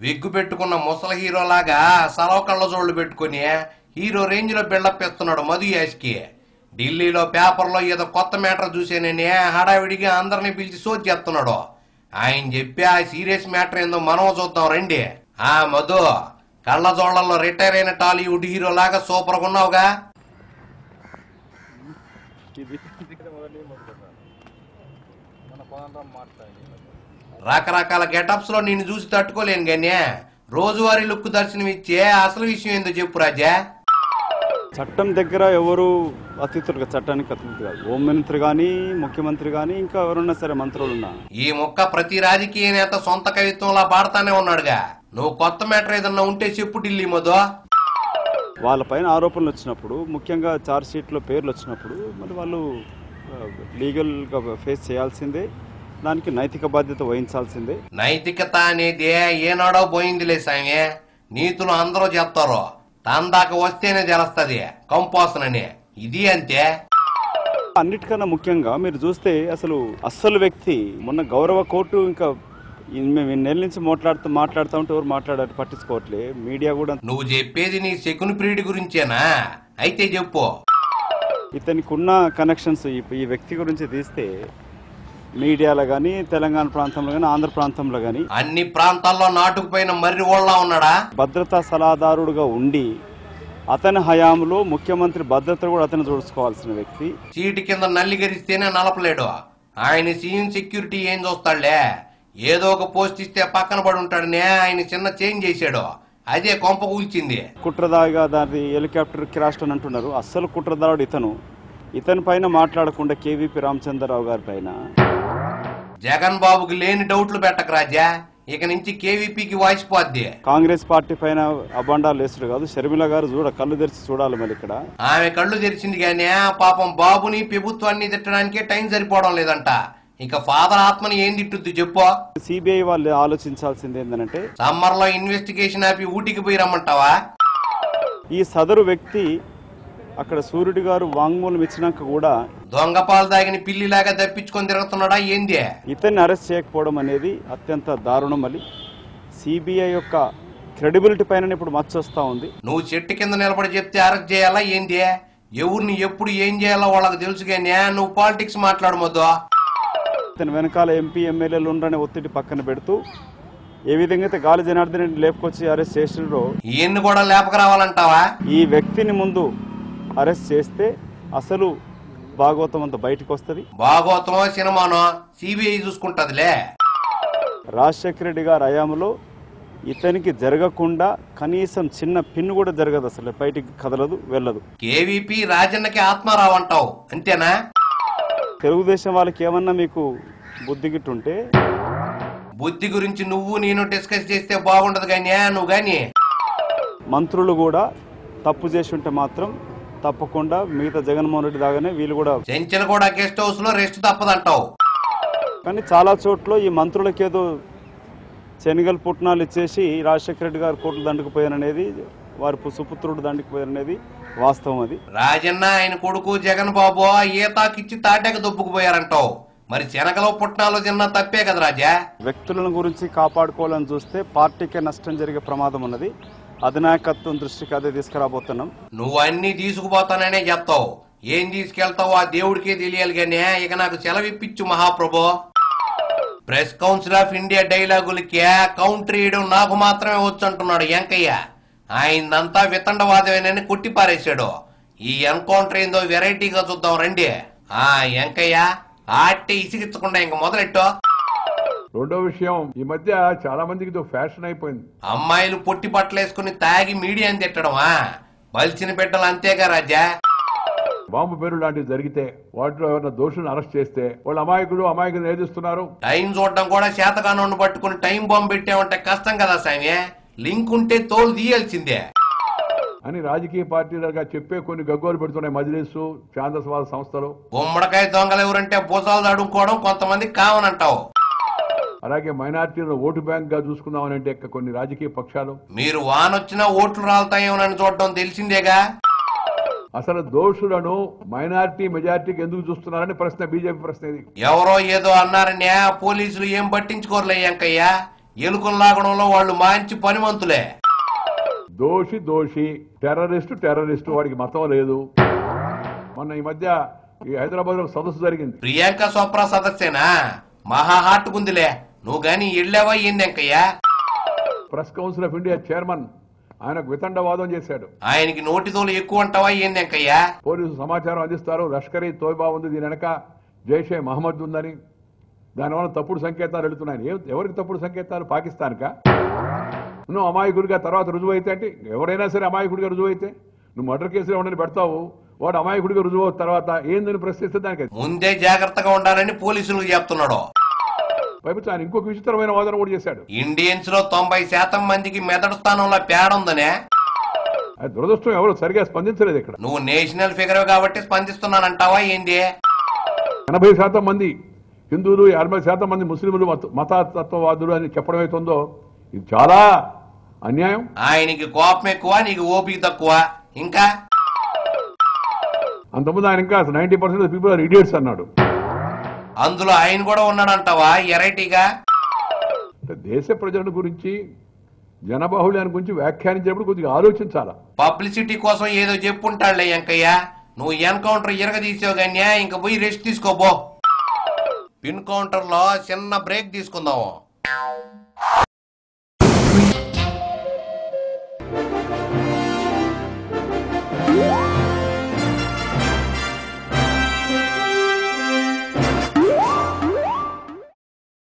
Wig పెట్టుకున్న ముసలి హీరోలాగా సలవ కళ్ళజోళ్లు పెట్టుకుని హీరో రేంజ్ లో బిల్డప్ ఇస్తున్నాడు మధు యాష్కి. ఢిల్లీలో పేపర్లో ఏదో కొత్త మ్యాటర్ చూసేనని హడావిడిగా అందరినీ పిలిచి సోది చేస్తున్నాడు. ఆయన చెప్పి ఆ సీరియస్ మ్యాటర్ ఏందో మనం చూద్దాం రండి. ఆ మధు, కళ్ళజోళ్లలో రిటైర్ అయిన టాలీవుడ్ హీరో లాగా సూపర్ గా ఉన్నావుగా. రకరకాల గెటప్స్ లో నిన్ను చూసి తట్టుకోలేను గానీ రోజువారీ లుక్ దర్శనం ఇచ్చే అసలు విషయం ఏందో చెప్పు రాజా. చట్టం దగ్గర ఎవరు అతిథులుగా, చట్టానికి అతిథులు కాదు. హోం మంత్రి గాని, ముఖ్యమంత్రి గాని, ఇంకా ఎవరున్నా సరే మంత్రులు ఉన్నా ఈ మొక్క ప్రతి రాజకీయ నేత సొంత కవిత్వంలా పాడతానే ఉన్నాడుగా. నువ్వు కొత్త మ్యాటర్ ఏదన్నా ఉంటే చెప్పు ఢిల్లీ మధు. వాళ్ళపైన ఆరోపణలు వచ్చినప్పుడు, ముఖ్యంగా ఛార్జ్ షీట్ లో పేర్లు వచ్చినప్పుడు మరి వాళ్ళు లీగల్ గా ఫేస్ చేయాల్సిందే, దానికి నైతిక బాధ్యత వహించాల్సిందే. నైతికత అనేది ఏనాడో పోయిందిలే సామి. నీతులు అందరూ చెప్తారు, దాకా వస్తేనే తెలుస్తుంది కంపోసనని. ఇది అంతే. అన్నిటికన్నా ముఖ్యంగా మీరు చూస్తే అస్సలు వ్యక్తి మొన్న గౌరవ కోర్టు ఇంకా మేము నెల నుంచి మాట్లాడుతూ ఉంటే ఎవరు మాట్లాడారు, పట్టించుకోవట్లే మీడియా కూడా. నువ్వు చెప్పేది నీ సెకండ్ పీరియడ్ గురించేనా? అయితే చెప్పు. ఇతనికి ఉన్న కనెక్షన్స్ ఈ వ్యక్తి గురించి తీస్తే మీడియాలో గానీ, తెలంగాణ ప్రాంతంలో గానీ, ఆంధ్ర ప్రాంతంలో గానీ అన్ని ప్రాంతాల్లో నాటుకుపోయిన మర్రి ఓళ్ళ ఉన్నాడా. భద్రతా సలహాదారుడుగా ఉండి అతని హయాంలో ముఖ్యమంత్రి భద్రత కూడా అతను చూసుకోవాల్సిన వ్యక్తి. సీటు కింద నల్లి గరిస్తేనే నలపలేడు. ఆయన సీఎం సెక్యూరిటీ ఏం చూస్తాడులే, ఏదో ఒక పోస్ట్ ఇస్తే పక్కన పడి ఉంటాడనే ఆయన చిన్న చేంజ్ చేశాడు, అదే కొంప కూల్చింది. కుట్రదాగా దాని హెలికాప్టర్ క్రాష్ అని అంటున్నారు. అస్సలు కుట్రదారుడు ఇతని పైన మాట్లాడకుండా కేవీపీ రామచంద్రరావు గారి పైన జగన్ బాబుకి లేని డౌట్లు పెట్టక రాజా. ఇక నుంచి కేవీపీకి వాయిసిపోద్ది. కాంగ్రెస్ పార్టీ పైన అబండాలు వేసుడు కాదు, షర్మిల గారు కళ్ళు తెరిచి చూడాలి. మరి ఇక్కడ ఆమె కళ్ళు తెరిచింది గానీ పాపం బాబుని ప్రభుత్వాన్ని తిట్టడానికే టైం సరిపోవడం లేదంట. ఇక ఫాదర్ ఆత్మని ఏం తిట్టుద్ది చెప్పు. సిబిఐ వాళ్ళు ఆలోచించాల్సింది ఏంటంటే సమ్మర్ లో ఇన్వెస్టిగేషన్ ఆపి ఊటికి పోయి రమ్మంటావా? ఈ సదరు వ్యక్తి అక్కడ సూర్యుడి గారు వాంగ్మూలం ఇచ్చినాక కూడా దొంగపాలు దాగిన పిల్లిలాగా తప్పించుకొని తిరుగుతున్నాడా ఏంది? ఇతన్ని అరెస్ట్ చేయకపోవడం అనేది అత్యంత దారుణం. అని సిబిఐ యొక్క క్రెడిబిలిటీ పైన ఇప్పుడు మచ్చ వస్తా ఉంది. నువ్వు చెట్టు కింద నిలబడి చెప్తే అరెస్ట్ చేయాలా ఏంది? ఎవరిని ఎప్పుడు ఏం చేయాలో వాళ్ళకి తెలుసు కానీ నువ్వు పాలిటిక్స్ మాట్లాడమొద్దు. ఇతని వెనకాల ఎంపీ ఎమ్మెల్యేలు ఉండని ఒత్తిడి పక్కన పెడుతూ ఏ విధంగా అయితే గాలి జనార్దన్ రెడ్డి లేపుకొచ్చి అరెస్ట్ చేసినారో ఈయన్ని కూడా లేపక రావాలంటావా? ఈ వ్యక్తిని ముందు అరెస్ట్ చేస్తే అసలు భాగవతం అంతా బయటకు వస్తుంది. భాగవతమో సినిమానో సిబిఐ చూసుకుంటదిలే. రాజశేఖర రెడ్డి గారి హయాంలో ఇతనికి జరగకుండా కనీసం చిన్న పిన్ను కూడా జరగదు, అసలు బయటికి కదలదు, వెళ్ళదు. కేవీపీ రాజన్నకి ఆత్మారావు అంటావు అంతేనా? తెలుగుదేశం వాళ్ళకి ఏమన్నా మీకు బుద్ధి గిట్టుంటే బుద్ధి గురించి నువ్వు నేను డిస్కస్ చేస్తే బాగుండదు కానీ నువ్వు గాని మంత్రులు కూడా తప్పు చేసి ఉంటే మాత్రం తప్పకుండా మిగతా జగన్మోహన్ రెడ్డి దాగానే వీళ్ళు కూడా చెంచల్ కూడా గెస్ట్ హౌస్ లో రెస్ట్ తప్పదంటావు. కానీ చాలా చోట్ల ఈ మంత్రులకి ఏదో శనగలు పుట్నాలు ఇచ్చేసి రాజశేఖర రెడ్డి గారు కోర్టులు దండుకుపోయారనేది, వారి సుపుత్రుడు దండుకుపోయారనేది వాస్తవం. అది రాజన్న ఆయన కొడుకు జగన్ బాబు ఈతాకిచ్చి తాటాక దొబ్బుకుపోయారంటావు. మరి శనగలో పుట్నాలు తిన్నా తప్పే కదా రాజా. వ్యక్తులను గురించి కాపాడుకోవాలని చూస్తే పార్టీకే నష్టం జరిగే ప్రమాదం ఉన్నది. అధినాయకత్వం దృష్టికి అదే తీసుకురాబోతున్నాం. నువ్వు అన్ని తీసుకుపోతాననే చెప్తావు, ఏం తీసుకెళ్తావు ఆ దేవుడికే తెలియాలి గానే. ఇక నాకు సెలవిప్పించు మహాప్రభు. ప్రెస్ కౌన్సిల్ ఆఫ్ ఇండియా డైలాగులకి కౌంటర్ వేయడం నాకు మాత్రమే వచ్చు అంటున్నాడు వెంకయ్య. ఆయనంతా వితండవాదమేనని కొట్టిపారేశాడు. ఈ ఎన్కౌంటర్ ఏందో వెరైటీగా చూద్దాం రండి. ఆ వెంకయ్య ఆటే ఇసిగించకుండా ఇంక మొదలెట్టో. రెండో విషయం, ఈ మధ్య చాలా మందికి ఫ్యాషన్ అయిపోయింది. అమ్మాయిలు పొట్టి బట్టలేసుకుని తాగి మీడియాని తిట్టడమా? బలిచిన బిడ్డలు అంతేగా రాజా. బాంబు పేరు లాంటివి జరిగితే వాటిలో ఎవరైనా దోషులను అరెస్ట్ చేస్తే వాళ్ళు అమాయకులు ఏదిస్తున్నారు. టైం చూడడం కూడా శాతకాన్ని పట్టుకుని టైం బాంబు పెట్టామంటే కష్టం కదా సామి. లింక్ ఉంటే తోలు తీయాల్సిందే అని రాజకీయ పార్టీలుగా చెప్పే కొన్ని గగ్గోలు పెడుతున్నాయి మజ్లిస్, ఛాందస్వాద సంస్థలు. గుమ్మడికాయ దొంగలు ఎవరంటే భూసాలు అడుక్కోవడం కొంతమంది కావనంటావు. అలాగే మైనార్టీలను ఓటు బ్యాంక్ గా చూసుకుందామని అంటే కొన్ని రాజకీయ పక్షాలు. మీరు వానొచ్చినా ఓట్లు రాలుతాయేమోనని చూడటం తెలిసిందేగా. అసలు దోషులను మైనార్టీ మెజార్టీకి ఎందుకు చూస్తున్నారని ప్రశ్న, బీజేపీ ప్రశ్న ఇది. ఎవరో ఏదో అన్నారని పోలీసులు ఏం పట్టించుకోరలే వెంకయ్య. ఎలుకలు లాగడంలో వాళ్ళు మంచి పనిమంతులే. దోషి టెర్రరిస్టు వాడికి మతం లేదు. మొన్న ఈ మధ్య ఈ హైదరాబాద్ లో సదస్సు జరిగింది. ప్రియాంక చోప్రా సదస్సేనా? మహా హార్ట్ గుందిలే. నువ్వు గాని వెళ్ళావా ఏంది Venkaiah? Press council of India chairman ఆయనకు వితండవాదం చేశాడు. ఆయనకి నోటితోలు ఎక్కువ అంటావా ఏంది వెంకయ్య? పోలీసు సమాచారం అందిస్తారు, లష్కరీ తోయిబా ఉంది, దీని వెనక జైషే మహమ్మద్ ఉందని, దానివల్ల తప్పుడు సంకేతాలు వెళుతున్నాయి. ఎవరికి తప్పుడు సంకేతాలు? పాకిస్తాన్కా? నువ్వు అమాయకుడిగా తర్వాత రుజువు అయితే అంటే ఎవరైనా సరే అమాయకుడిగా రుజువు అయితే నువ్వు మర్డర్ కేసులో ఉండని పెడతావు, వాడు అమాయకుడిగా రుజువు అవుతారు, తర్వాత ఏందని ప్రశ్నిస్తే దానికి ముందే జాగ్రత్తగా ఉండాలని పోలీసులకు చెప్తున్నాడు. పైపు ఆయన ఇంకొక విచిత్రమైన వాదన కూడా చేశాడు. ఇండియన్స్ లో 90% మందికి మెదడు స్థానంలో పేడుందనే. అది దురదృష్టం, ఎవరు సరిగా స్పందించలేదు ఇక్కడ. నువ్వు నేషనల్ ఫిగర్ కాబట్టి స్పందిస్తున్నానంటావా ఏంది? 80% మంది హిందువులు, 80% మంది ముస్లింలు మతతత్వవాదులు అని చెప్పడం అవుతుందో ఇది చాలా అన్యాయం. ఆయనకి కోపం ఎక్కువ, నీకు ఓపిక తక్కువ. ఇంకా అంతకుముందు ఆయన ఇంకా 90% పీపుల్ ఆర్ ఇడియట్స్ అన్నాడు. అందులో ఆయన కూడా ఉన్నాడంటావా ఎరైటీగా? దేశ ప్రజల గురించి, జనబాహుళ్యాన్ని గురించి వ్యాఖ్యానించేప్పుడు కొద్దిగా ఆలోచించాలా. పబ్లిసిటీ కోసం ఏదో చెప్పుంటాడులే వెంకయ్య. నువ్వు ఎన్కౌంటర్ ఇరగదీసావు కానీ ఇంక పోయి రెస్ట్ తీసుకోబో. పిన్ కౌంటర్ లో చిన్న బ్రేక్ తీసుకుందాము.